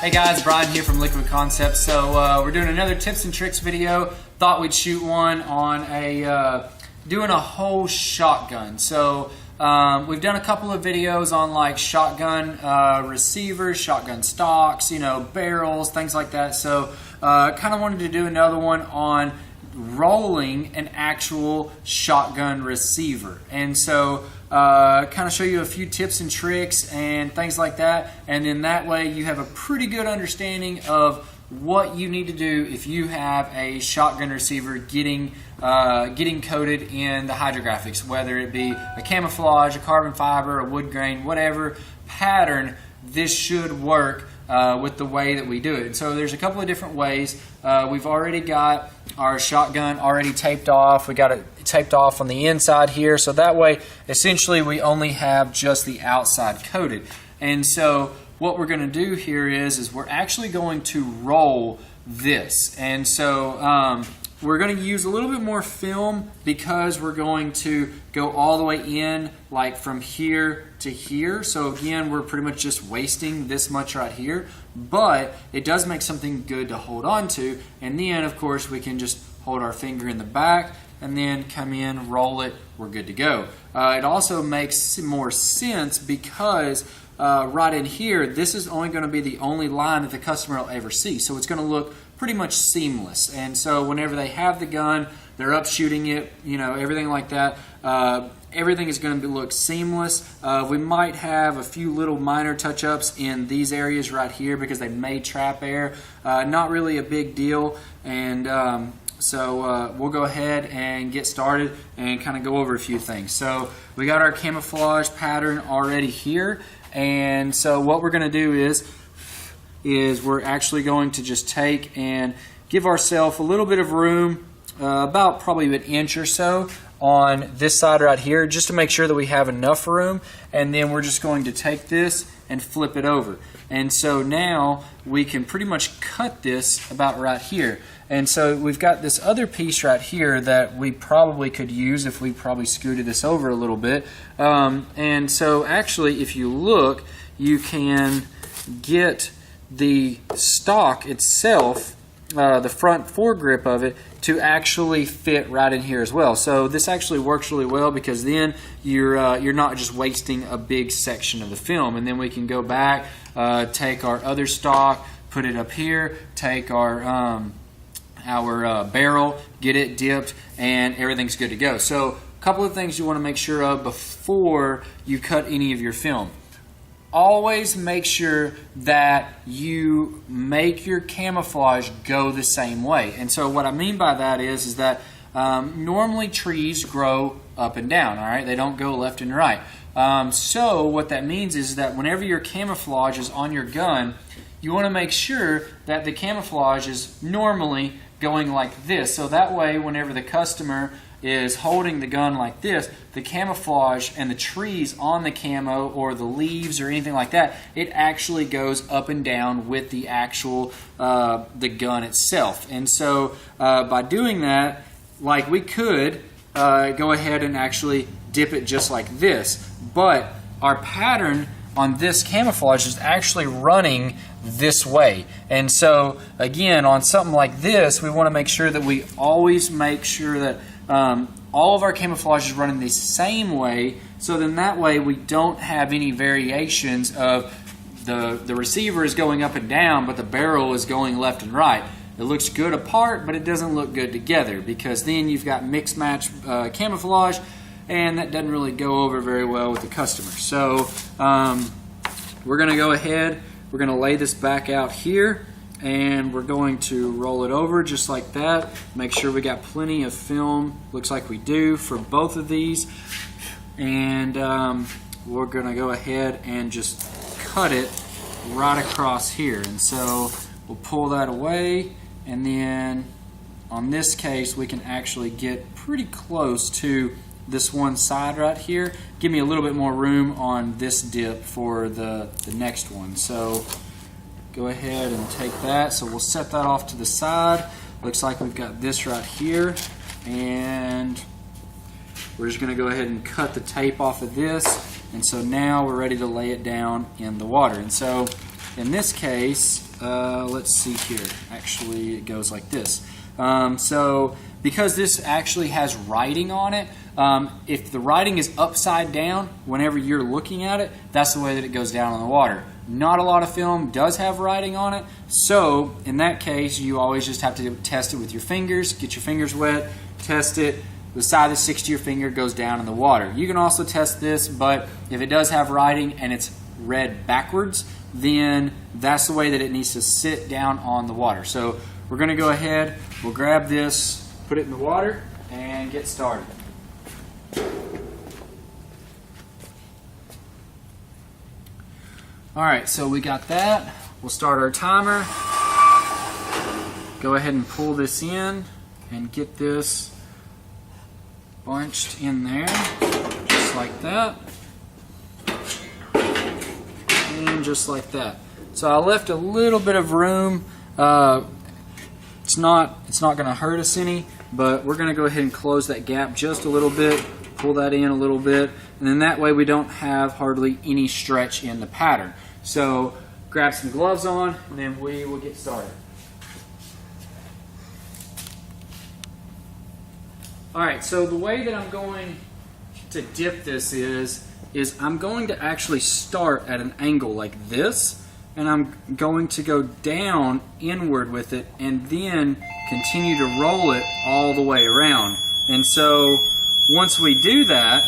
Hey guys, Brian here from Liquid Concepts. So we're doing another tips and tricks video. Thought we'd shoot one on doing a whole shotgun. So we've done a couple of videos on like shotgun receivers, shotgun stocks, barrels, things like that. So kind of wanted to do another one on rolling an actual shotgun receiver. And so kind of show you a few tips and tricks and things like that, and then that way you have a pretty good understanding of what you need to do if you have a shotgun receiver getting coated in the Hydrographics, whether it be a camouflage, a carbon fiber, a wood grain, whatever pattern. This should work with the way that we do it. So there's a couple of different ways. We've already got our shotgun already taped off. We got it taped off on the inside here, so that way essentially we only have just the outside coated. And so what we're going to do here is we're actually going to roll this. And so we're going to use a little bit more film because we're going to go all the way in, like from here to here. So again, we're pretty much just wasting this much right here, but it does make something good to hold on to. And then of course we can just hold our finger in the back and then come in, roll it, we're good to go. It also makes more sense because right in here, this is only going to be the only line that the customer will ever see. So it's going to look pretty much seamless. And so whenever they have the gun, they're up shooting it, everything like that, everything is going to look seamless. We might have a few little minor touch-ups in these areas right here because they may trap air. Not really a big deal. And so we'll go ahead and get started and kind of go over a few things. So we got our camouflage pattern already here. And so what we're going to do is we're actually going to just take and give ourselves a little bit of room, about probably an inch or so on this side right here, just to make sure that we have enough room. And then we're just going to take this and flip it over. And so now we can pretty much cut this about right here. And so we've got this other piece right here that we probably could use if we probably scooted this over a little bit. And so actually, if you look, you can get the stock itself, the front foregrip of it, to actually fit right in here as well. So this actually works really well because then you're not just wasting a big section of the film. And then we can go back, take our other stock, put it up here, take our barrel, get it dipped, and everything's good to go. So a couple of things you want to make sure of before you cut any of your film. Always make sure that you make your camouflage go the same way. And so what I mean by that is that normally trees grow up and down, all right? They don't go left and right. So what that means is that whenever your camouflage is on your gun, you want to make sure that the camouflage is normally going like this. So that way, whenever the customer is holding the gun like this, the camouflage and the trees on the camo or the leaves or anything like that, it actually goes up and down with the actual the gun itself. And so by doing that, like we could go ahead and actually dip it just like this, but our pattern on this camouflage is actually running this way. And so again, on something like this, we want to make sure that we always make sure that all of our camouflage is running the same way, so then that way we don't have any variations of the receiver is going up and down but the barrel is going left and right. It looks good apart, but it doesn't look good together because then you've got mixed match camouflage, and that doesn't really go over very well with the customer. So we're going to go ahead, we're going to lay this back out here, and we're going to roll it over just like that. Make sure we got plenty of film, looks like we do, for both of these. And we're going to go ahead and just cut it right across here. And so we'll pull that away, and then on this case we can actually get pretty close to this one side right here. Give me a little bit more room on this dip for the next one. So go ahead and take that. So we'll set that off to the side. Looks like we've got this right here, and we're just going to go ahead and cut the tape off of this. And so now we're ready to lay it down in the water. And so in this case, let's see here. Actually, it goes like this. So because this actually has writing on it, if the writing is upside down whenever you're looking at it, that's the way that it goes down in the water. Not a lot of film does have writing on it, so in that case you always just have to test it with your fingers. Get your fingers wet, test it. The side that sticks to your finger goes down in the water. You can also test this, but if it does have writing and it's read backwards, then that's the way that it needs to sit down on the water. So we're going to go ahead, we'll grab this, put it in the water, and get started. Alright, so we got that. We'll start our timer. Go ahead and pull this in and get this bunched in there, just like that. And just like that. So I left a little bit of room. It's not going to hurt us any, but we're going to go ahead and close that gap just a little bit, pull that in a little bit, and then that way we don't have hardly any stretch in the pattern. So grab some gloves on, and then we will get started. Alright, so the way that I'm going to dip this is I'm going to actually start at an angle like this, and I'm going to go down inward with it and then continue to roll it all the way around. And so once we do that,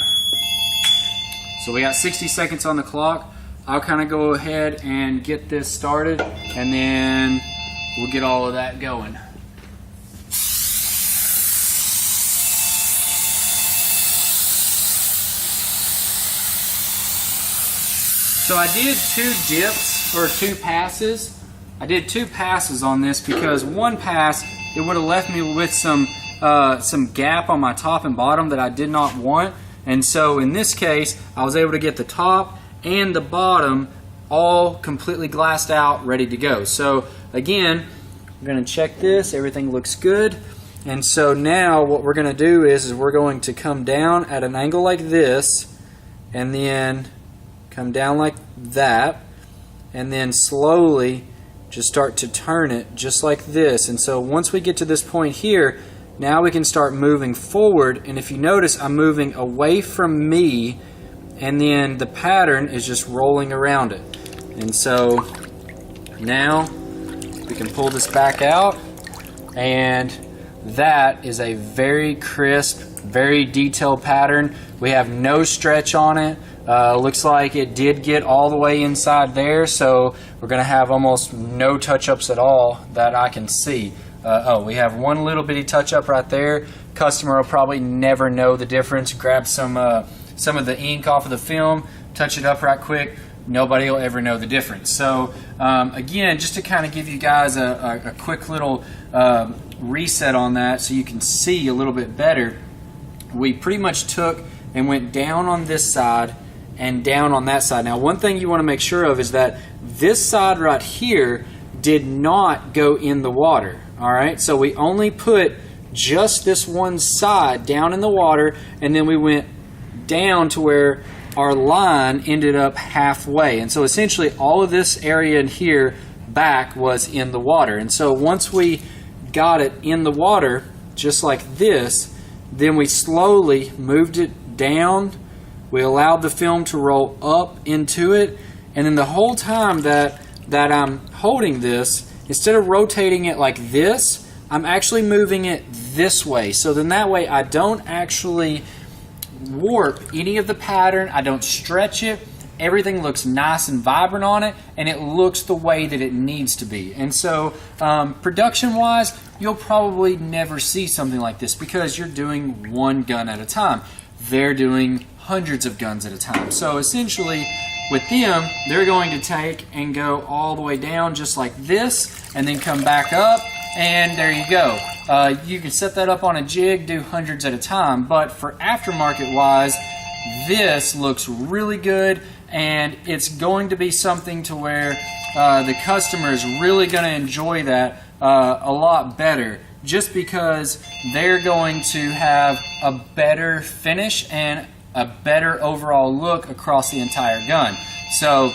so we got 60 seconds on the clock, I'll kind of go ahead and get this started, and then we'll get all of that going. So I did two dips, or two passes. I did two passes on this because one pass, it would have left me with some gap on my top and bottom that I did not want. And so in this case, I was able to get the top and the bottom all completely glassed out, ready to go. So again, we're going to check this. Everything looks good. And so now what we're going to do is we're going to come down at an angle like this, and then come down like that, and then slowly just start to turn it just like this. And so once we get to this point here, now we can start moving forward, and if you notice, I'm moving away from me, and then the pattern is just rolling around it. And so now we can pull this back out, and that is a very crisp, very detailed pattern. We have no stretch on it. Looks like it did get all the way inside there, so we're going to have almost no touch-ups at all that I can see. Oh, we have one little bitty touch-up right there. Customer will probably never know the difference. Grab some of the ink off of the film, touch it up right quick. Nobody will ever know the difference. So again, just to kind of give you guys a quick little reset on that so you can see a little bit better, we pretty much took and went down on this side and down on that side. Now, one thing you want to make sure of is that this side right here did not go in the water. Alright, so we only put just this one side down in the water, and then we went down to where our line ended up halfway. And so essentially all of this area in here back was in the water. And so once we got it in the water, just like this, then we slowly moved it down. We allowed the film to roll up into it, and then the whole time that I'm holding this, instead of rotating it like this, I'm actually moving it this way. So then that way I don't actually warp any of the pattern, I don't stretch it, everything looks nice and vibrant on it, and it looks the way that it needs to be. And so production wise, you'll probably never see something like this because you're doing one gun at a time. They're doing hundreds of guns at a time. So essentially with them, they're going to take and go all the way down just like this, and then come back up, and there you go. You can set that up on a jig, do hundreds at a time, but for aftermarket wise, this looks really good, and it's going to be something to where the customer is really going to enjoy that a lot better, just because they're going to have a better finish and a better overall look across the entire gun. So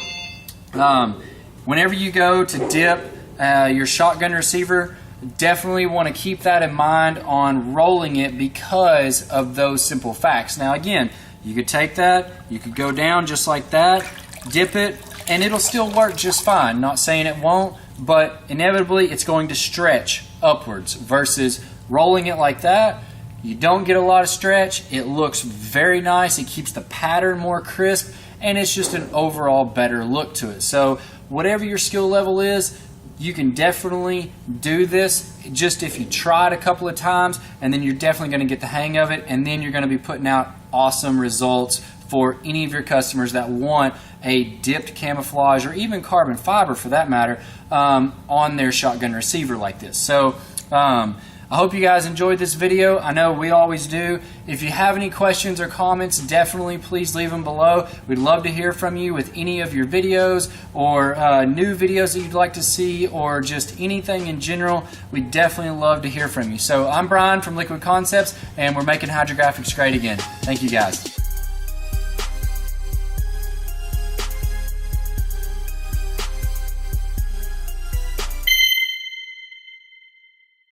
Whenever you go to dip your shotgun receiver, definitely want to keep that in mind on rolling it because of those simple facts. Now again, you could take that, you could go down just like that, dip it, and it'll still work just fine. Not saying it won't, but inevitably it's going to stretch upwards versus rolling it like that. You don't get a lot of stretch. It looks very nice. It keeps the pattern more crisp, and it's just an overall better look to it. So whatever your skill level is, you can definitely do this just if you try it a couple of times, and then you're definitely going to get the hang of it, and then you're going to be putting out awesome results for any of your customers that want a dipped camouflage or even carbon fiber for that matter on their shotgun receiver like this. So I hope you guys enjoyed this video. I know we always do. If you have any questions or comments, definitely please leave them below. We'd love to hear from you with any of your videos or new videos that you'd like to see, or just anything in general. We'd definitely love to hear from you. So I'm Brian from Liquid Concepts, and we're making Hydrographics great again. Thank you guys.